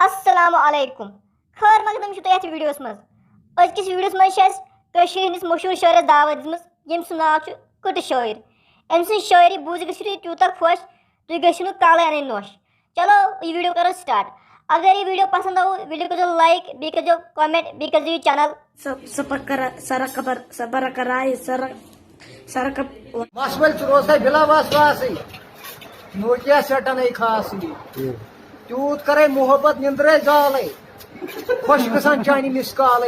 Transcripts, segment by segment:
السلام علیکم خیر مقدم چھُ تۄہہِ یَتھ ویٖڈیوَس منٛز أزکِس ویٖڈیوَس منٛز چھِ اَسہِ کٔشیٖرِ ہِنٛدِس مشہوٗر شٲعرَس دعوت دِژمٕژ ییٚمۍ سُنٛد ناو چھُ کٕٹہٕ شٲعر أمۍ سٕنٛز شٲعری بوٗزِتھ گٔژھِو تُہۍ تیوٗتاہ خۄش تُہۍ گٔژھِو نہٕ کالٕے اَنٕنۍ نوٚش چلو یہِ ویٖڈیو کَرو سٹاٹ اگر یہِ ویٖڈیو پسنٛد آو ویٖڈیو کٔرۍزیو لایک بیٚیہِ کٔرۍزیو کامٮ۪نٹ بیٚیہِ کٔرۍزیو یہِ چینل مسول روزے بلا وسواس نوکیا سیٹن خاص تیوت کرے محبت نندرے زالے خوش گسان چانہ مس کال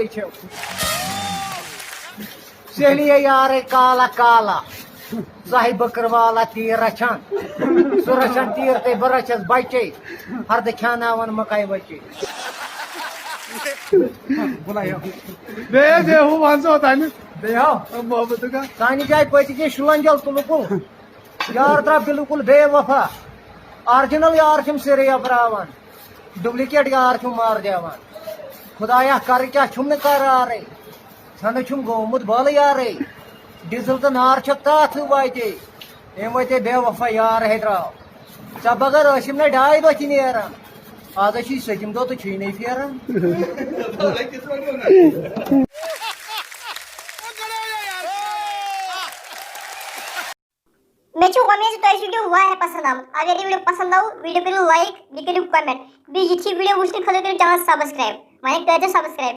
سہلی یار کالا کالا زاہی بکر والا تیر رچان سہ رچان تیر تے بہ رچس بچے ہرد کھانا مکائی بچے سانہ جائے پتہ شلنجل تلکل یار درا بالکل بے وفا آرجنل یار چھم سرے ابراوان ڈپلکیٹ یار چھم مار دیوان خدایا کر کیا چھم نہ کرارے ژھنہ چھم گومت بل یارے ڈیزل تو نار چھک تاتھ واتے ام وتے بے وفا یار ہے درا ژے بغیر ٲسِم نہ ڈاے دۄہ تہِ نیران آز چھی سٔتِم دۄہ تہٕ چھُے نہٕ پھیران مےٚ چھُ وۄمید زِ تۄہہِ چھُ ویٖڈیو واریاہ پسنٛد آمُت اگر یہِ ویٖڈیو پسنٛد آو ویٖڈیو کٔرِو لایک بیٚیہِ کٔرِو کمٮ۪نٹ بیٚیہِ یِتھی ویٖڈیو وٕچھنہٕ خٲطرٕ کٔرِو چینل سبسکرایب وۄنۍ کٔرۍزیو سبسکرایب